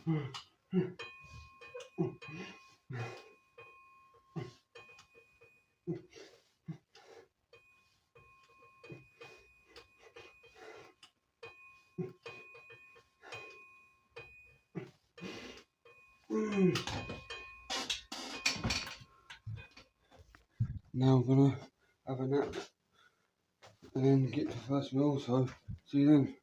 Now I'm gonna have a nap and then get the first meal, so see you then.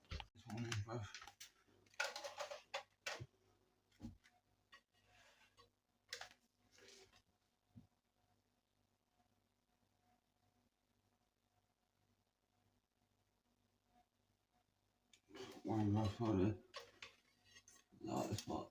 One rough holiday. Light as fuck.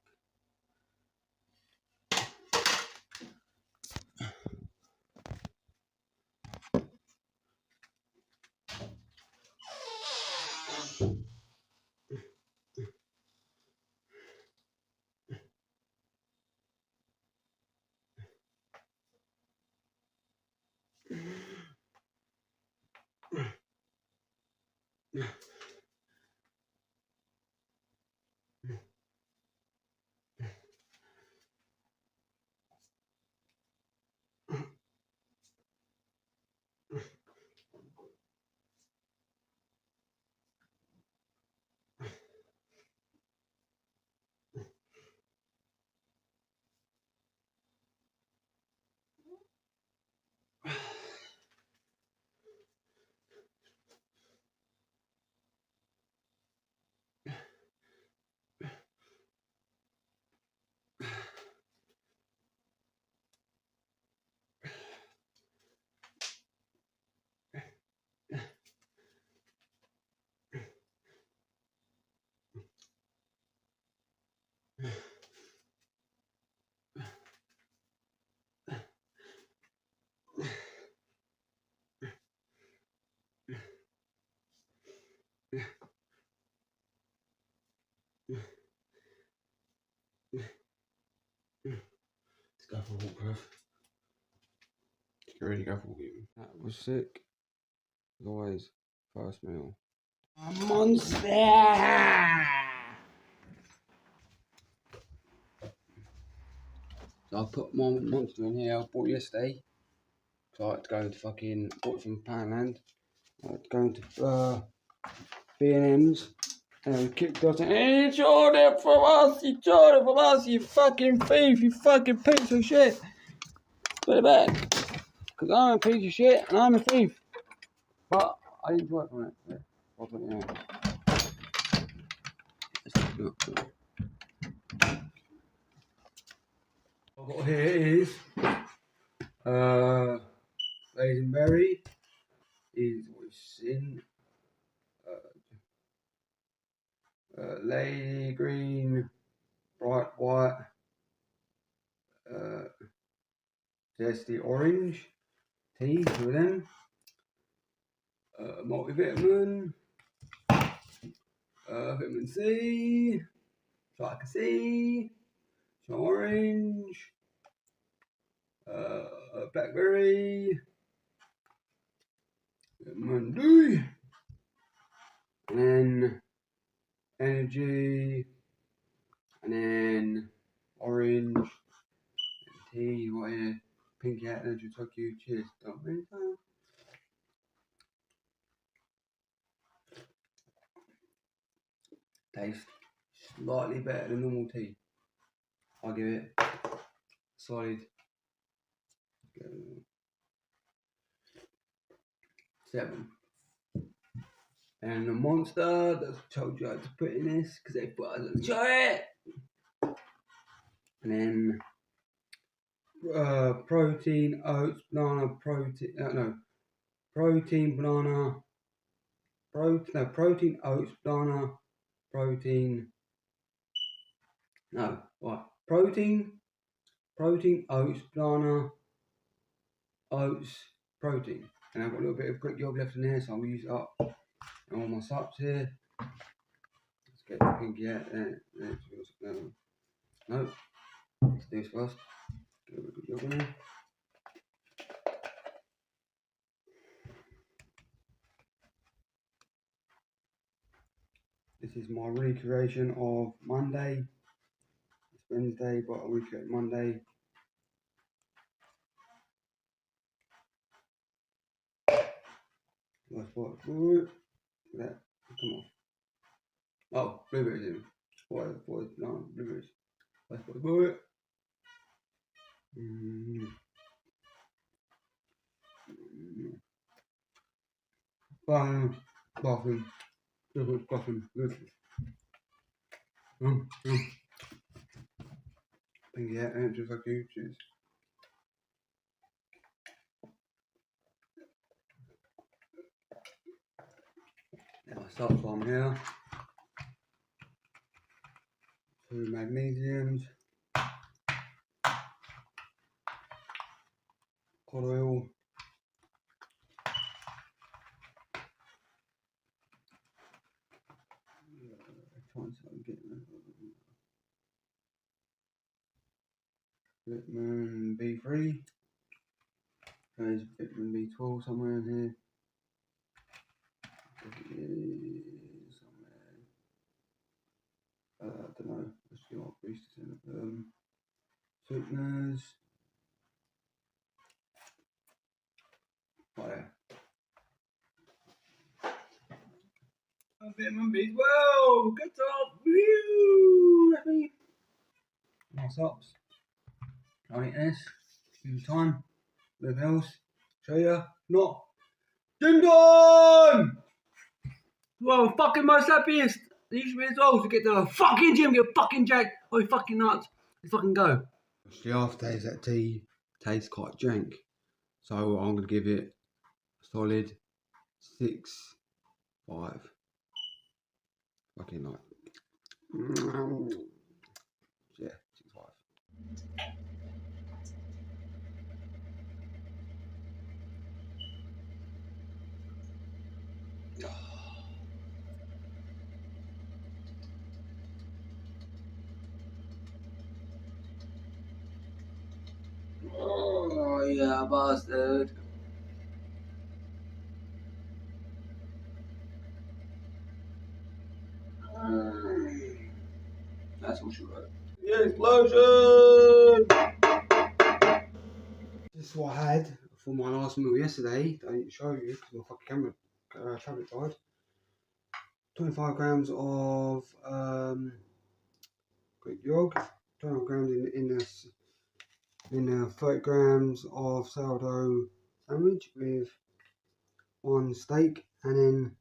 Let's go for a walk, bruv. Let's really go for a walk. That was sick. As always, first meal. A monster! So I put my monster in here I bought yesterday. So I had to go to fucking, bought it from Poundland. I had to go into B&M's and kicked us and he showed it from us, you fucking thief, you fucking piece of shit. Put it back. Because I'm a piece of shit and I'm a thief. But I didn't work on it. So I'll put it out. What I've got here is Raisinberry is what's in Lady Green, Bright White, Zesty Orange tea, two of them, multivitamin, vitamin C, vitamin C, some orange, blackberry, vitamin D, and then energy, and then orange, and tea, right here, pinky hat, energy, Tokyo, cheers, don't mind that. Taste slightly better than normal tea. I'll give it solid 7. And the monster that I told you I had to put in this because they put us on it. And then protein, oats, banana, protein, banana, protein, oats, banana, protein, protein, oats, banana, oats, protein. And I've got a little bit of Greek yogurt left in there, so I'll use it up. And all my sups here. Let's get the pinky out there. No, let's do this first. Get a bit of Greek yogurt in there. This is my recreation of Monday. Wednesday, but a week at Monday. That's what. That. Come on. Oh, blueberries in. What? No, blueberries. That's what. Bathroom. Bathroom. Yeah, and just like you choose. Now I start from here. 2 magnesiums. Cod oil. Vitamin B3. There's vitamin B12 somewhere in here. Somewhere. I don't know. Let's see what boosters in it. Sweeteners. Oh yeah. Vitamin B12. Good top. Woo! Happy. Nice ups. I'll eat this. Give time. Live else. Show ya. Not. Ding dong! Well, fucking most happiest. You should be as well to get to the fucking gym, get fucking jacked. Oh, you fucking nuts. Let's fucking go. The aftertaste of that tea tastes quite jank. So I'm going to give it a solid 6, 5. Fucking like. Yeah, 6, 5. Oh, yeah, bastard. That's all she wrote. Yeah, explosion! This is what I had for my last meal yesterday. I didn't show you because my fucking camera tablet died. 25 grams of Greek yogurt, 200 grams in 30 grams of sourdough sandwich with 1 steak, and then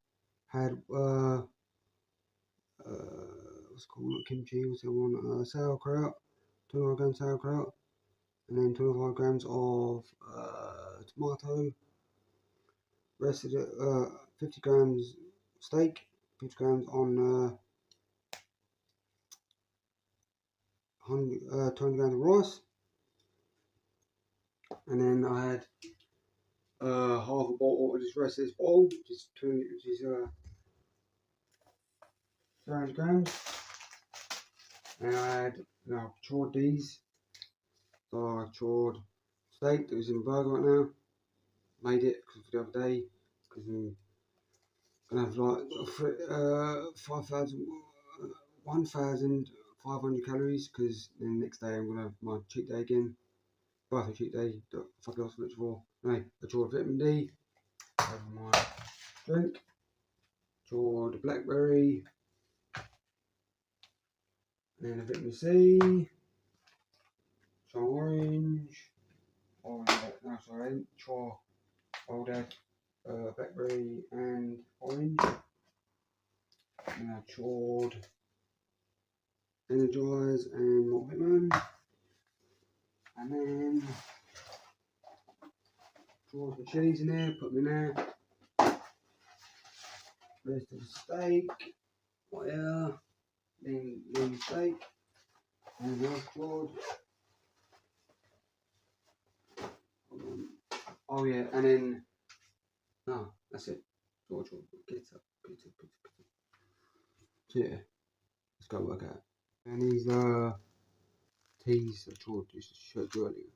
had what's it called, not kimchi, what's the one, sauerkraut, 25 grams sauerkraut, and then 25 grams of tomato. Rest of it, 50 grams steak, 50 grams on 200 grams of rice, and then I had half a bottle of this rest of this bottle, which is 300 grams, and I had chored these. So I chored steak that was in the burger right now. Made it for the other day because I'm gonna have like 1,500 calories, because then the next day I'm gonna have my cheat day again. Birthday cheat day. Fuck else much for. Anyway, I chored vitamin D over my drink. Chored blackberry. And then a vitamin C. Some orange. No, sorry, chore. Old blackberry and orange. And I chored Energize and multivitamin. And then chored the chilies in there, put them in there. Rest of the steak. Yeah. Lean steak. And then chored. Oh yeah, and then no, that's it. George, get up. So yeah, let's go work out. And these teas that George used to show you earlier.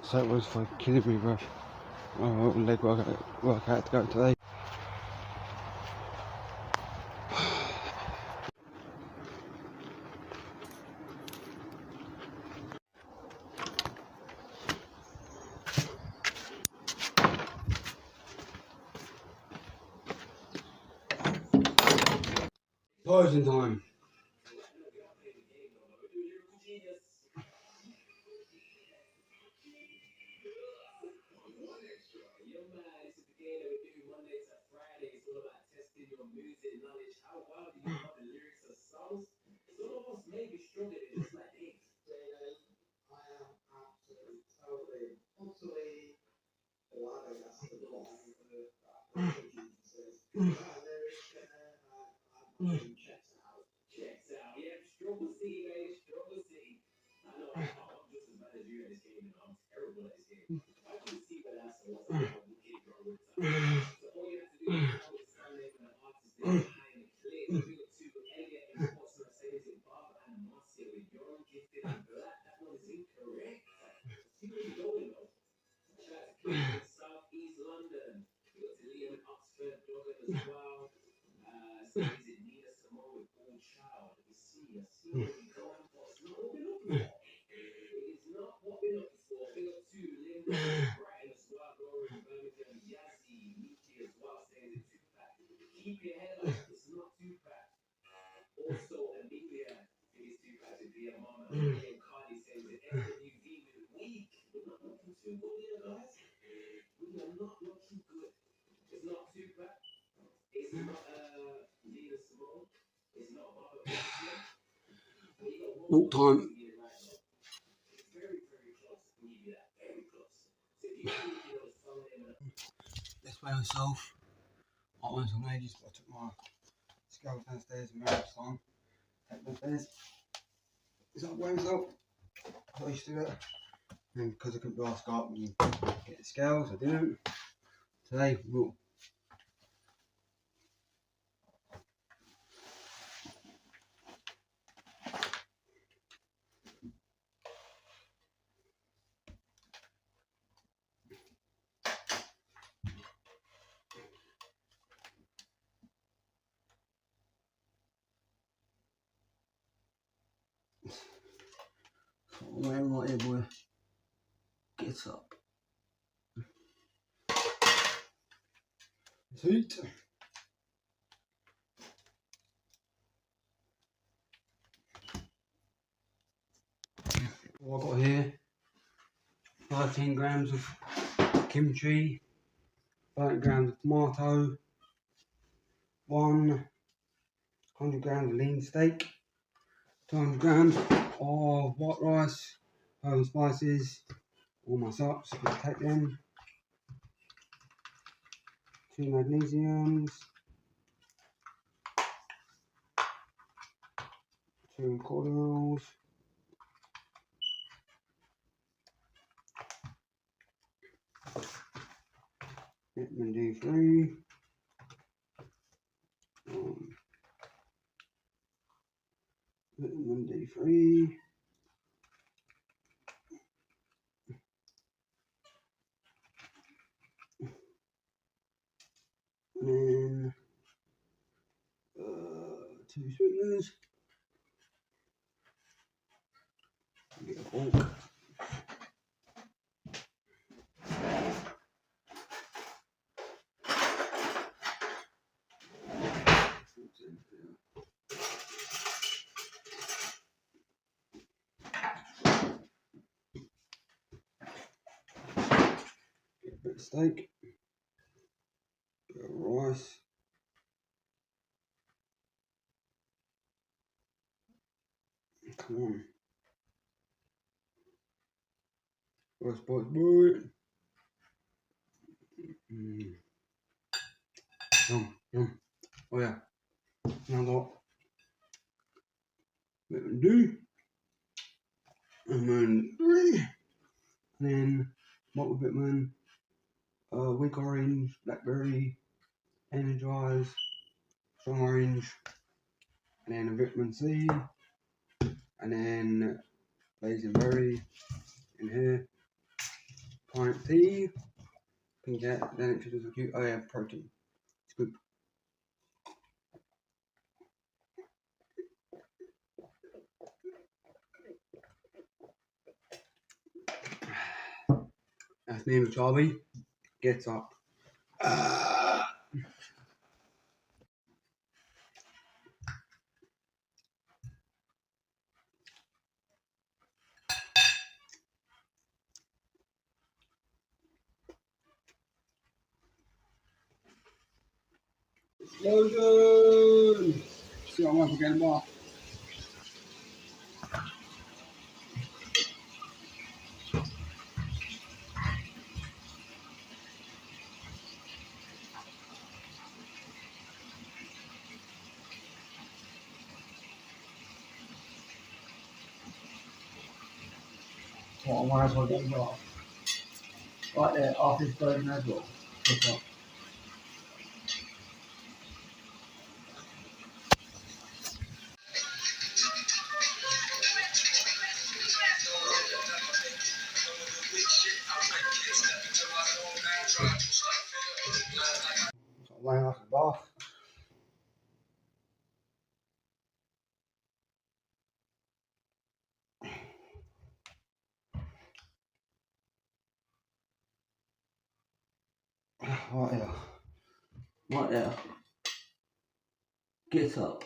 So it was for killing me, bro. Leg workout to go today. Posing time. Walk time. Let's weigh myself. I went on ages, but I took my scales downstairs and measured time. Take them downstairs. Is that weigh myself? I used to do that. And because I couldn't be asked up and get the scales, I didn't. Today, we'll weigh right here, boy. Get up. Heat. What I've got here, 13 grams of kimchi, 30 grams of tomato, 100 grams of lean steak, 200 grams of white rice, herbs and spices, all my ups, you can take them, 2 magnesiums, 2 cordials, vitamin D3, vitamin D3, and then 2 sweeteners. Get a fork. Get a bit of steak, a bit of rice, come on, rice boy, yum, yum, oh yeah, now I've got vitamin D, and then 3, and then multivitamin, weak orange, blackberry, energize, strong orange, and then a vitamin C, and then blazing berry in here, pint tea, pink hat, then introduce a cute, oh yeah, protein, scoop. That's me and Charlie, gets up. Explosion! See, I'm once again off. Well, I might as well get them off. Right there, after this burning as well. So I'm laying like a bath. Right there. Right there. Get up.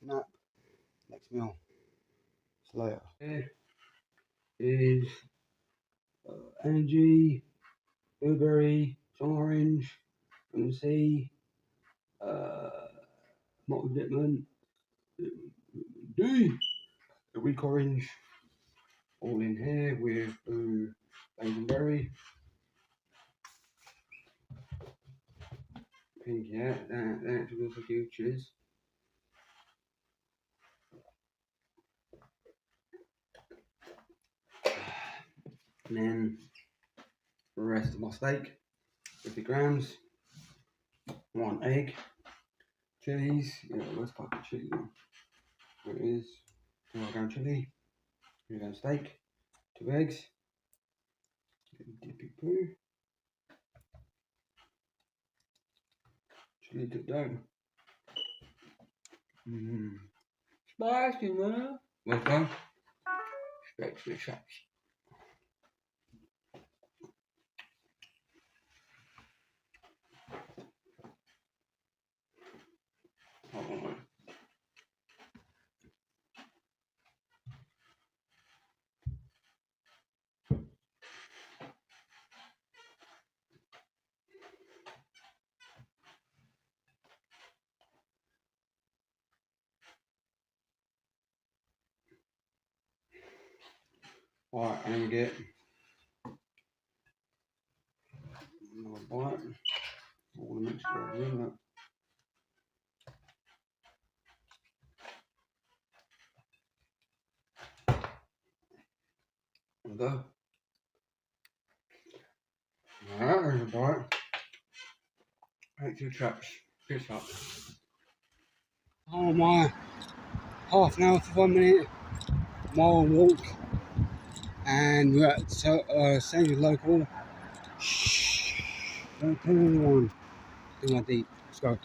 Nap. Next meal. Later. Here is energy, blueberry, some orange, vitamin C, multivitamin D, a weak orange, all in here with blazing berry, pink, yeah, that to go for futures. And then the rest of my steak, 50 grams, 1 egg, chilies, yeah, let's put the chili on. There it is, 200 gram chili, 3 gram steak, 2 eggs, dippy poo, chili dip down. Spicy, man. Well done. Straight to the traps. Alright, I'm gonna get another bite. All the mixture over in that. There we go. Alright, there's a bite. Right to the traps. Piss up. Oh my. half an hour to 1 minute mile walk, and we're at Sanders Local. Shh, don't tell anyone. Do my deep. Let's go.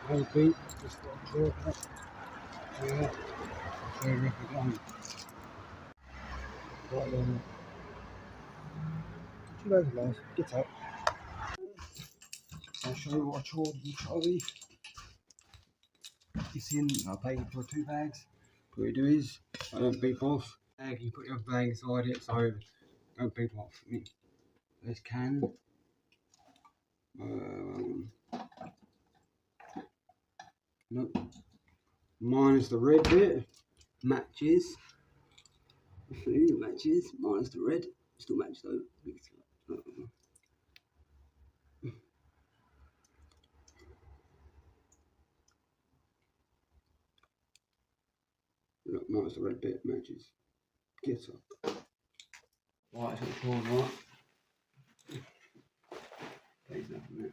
No beat, just got a shortcut. Yeah, very rapid line. Quite long. 2 days guys, get up. I'll show you what I chawed in Charlie. It's in, I paid for 2 bags. What you do is, I don't beep off. You put your bag inside it, so don't beep off. This can. Nope. Minus the red bit. Matches. Matches. Minus the red. Still match though. Look, minus the red bit. Matches. Get up. Right, so it's all right. Plays that from there.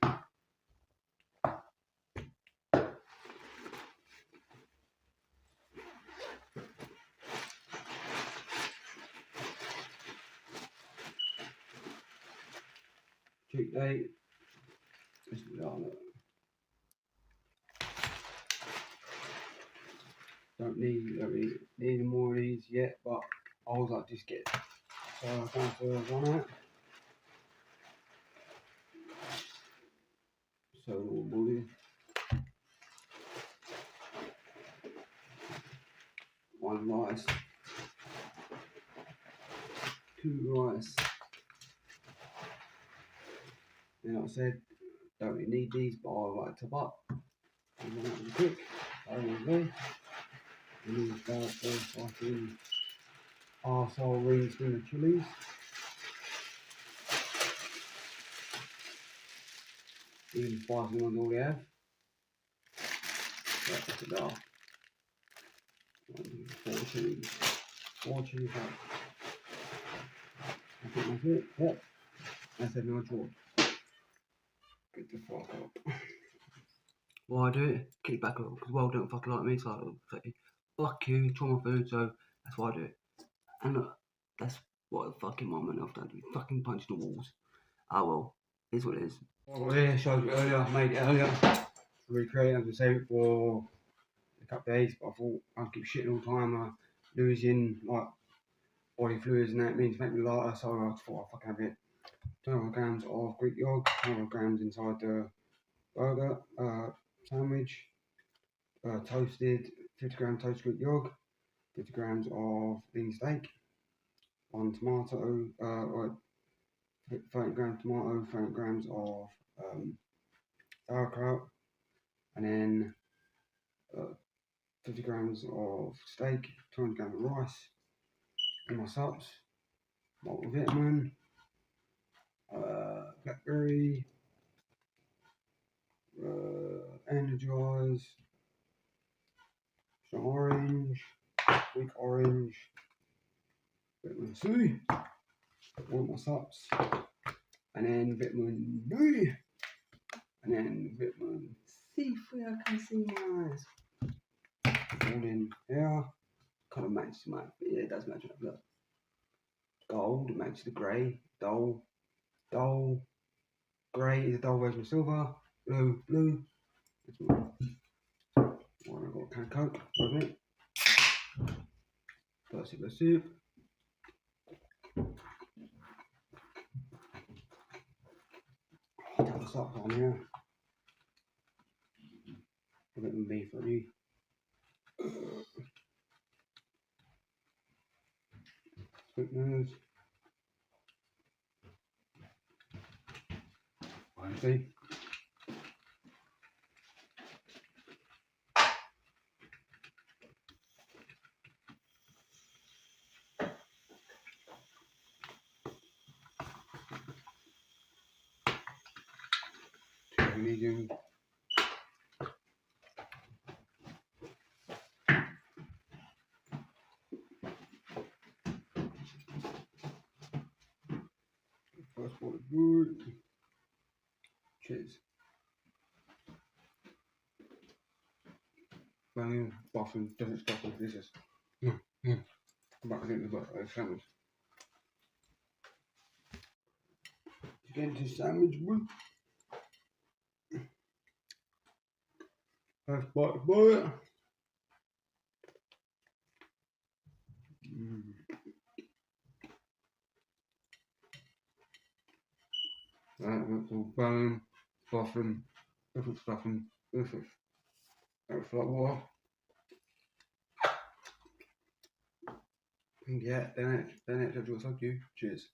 Check date. Let's do that. Look. Don't need any more of these yet, but I was like just get so I'm going to run out. So we'll do 1 rice, 2 rice. And like I said, don't really need these, but I like to top up. And then that was quick. I will go. And these bad boys fucking arsehole rings from the chilies. Even spicy ones all we have. Right, that's it off. 4 chilies. 4 chilies out. I think that's it. Yep. That's it, no draw. Get the fuck up. Why I do it? Kick back up, because well don't fucking like me, so I say, fuck you, try my food, so that's why I do it. And look, that's what a fucking moment I've done to be fucking punching the walls. Oh well, it is what it is. Well, yeah, showed you earlier, made it earlier. Recreate, I'm gonna save it for a couple of days, but I thought I'd keep shitting all the time, losing like body fluids and that means make me lighter, so I thought I'd fucking have it. 200 grams of Greek yogurt, 200 grams inside the burger sandwich, toasted 50 gram toasted Greek yogurt, 50 grams of lean steak, 1 tomato, or 30 grams tomato, 30 grams of sauerkraut, and then 50 grams of steak, 200 grams of rice, and my subs, multivitamin, blackberry, energize, some orange, weak orange, vitamin C, all my subs, and then vitamin D, and then vitamin C for I can see my eyes. All in here, kind of matches my, yeah, it does match up. Look, gold matches the grey, dull, grey is a dull version of silver, blue. That's one. I've got a can of Coke, wasn't it? First sip of soup. Take the socks on here. A bit of beef for you. Sweeteners. I see. Medium. First one is good. Cheers. banging, bathroom doesn't stop with this is. Back into the sandwich. Get into sandwich, boy. First bite, boy. That's all banging, bathroom, different stuffing, this is. That's like water. Yeah, then it's a do thank you. Cheers.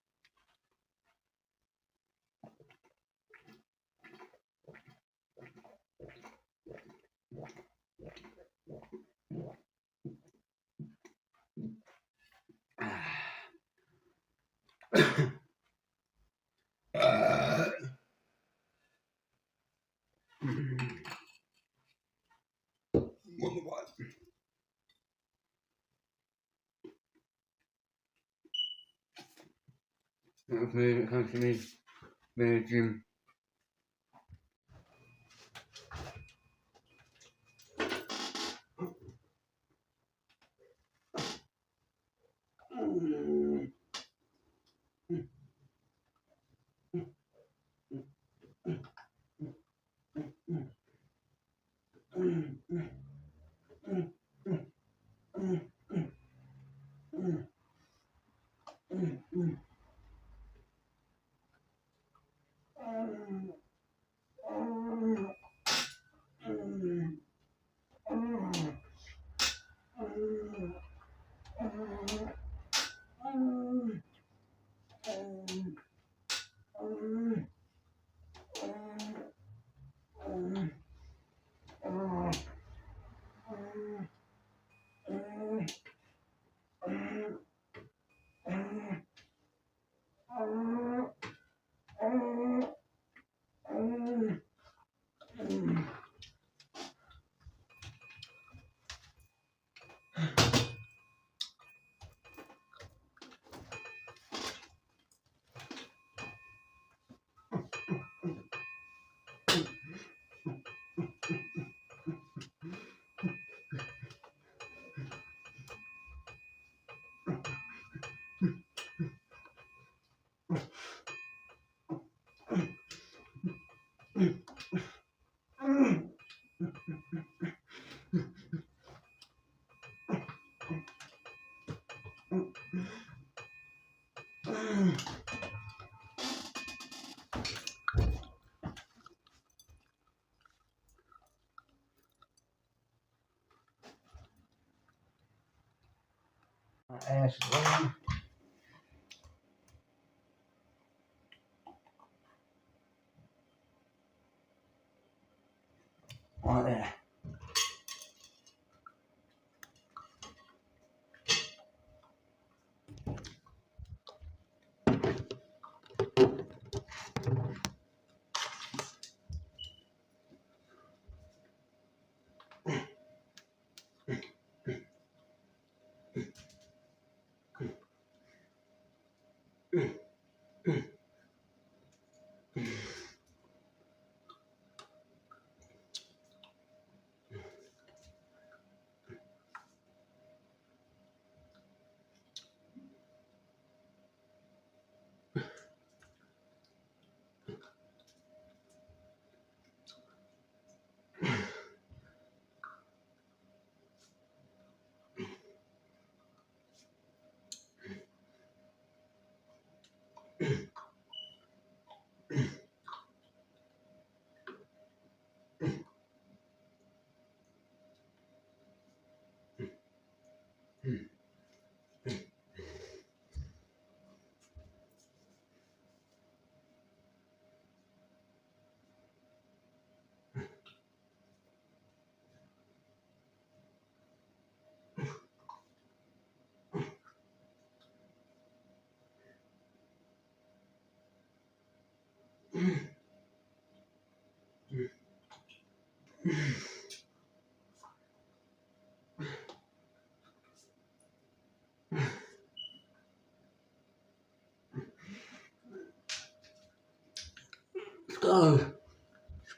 Wonder what? That's me, it comes to me, Jim. Ass long. Right there. Let's go.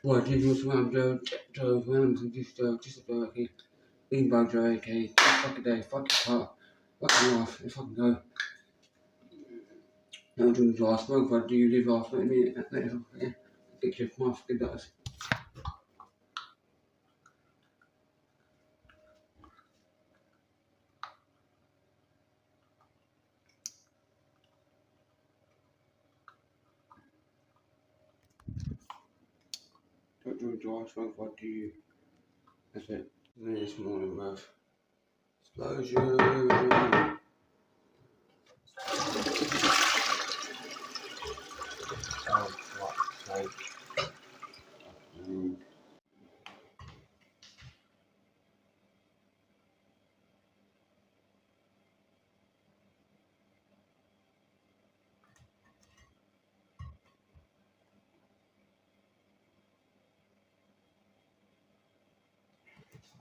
Boy, give you some Joe Rams and just a turkey. Emo Joe, aka fucking day, fucking car, fucking life, let's fucking go. No drink last month, I do live last minute, yeah. Get your motherfucking does. Don't drink last month, I do. That's it. This morning, bruv. Explosion! Oh, fuck's sake.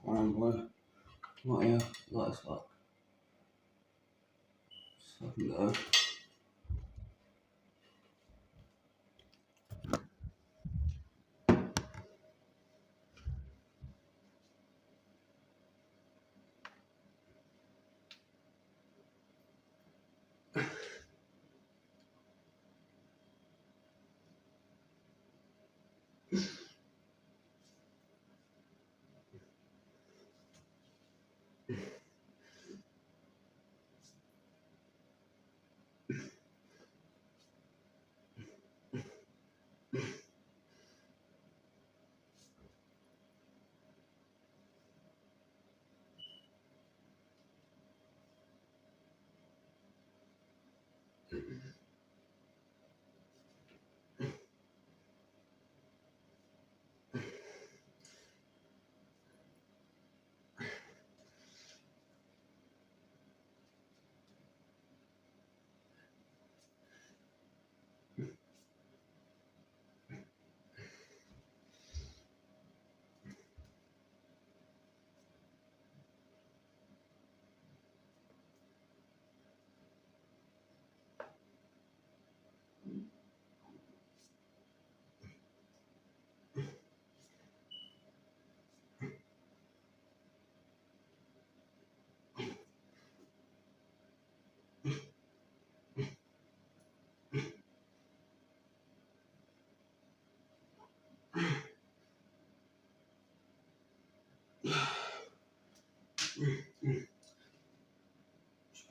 Boy. Not here, not as fuck. So I can go.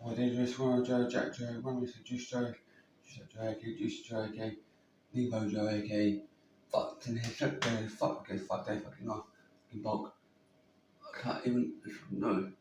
Oh, dangerous one, Joe, Jack Joe, one Mr. Just Joe, Just Joe, okay, Nemo Joe, okay, fuck, and head fuck, okay, fuck, they fucking off, fucking bog. I can't even, no.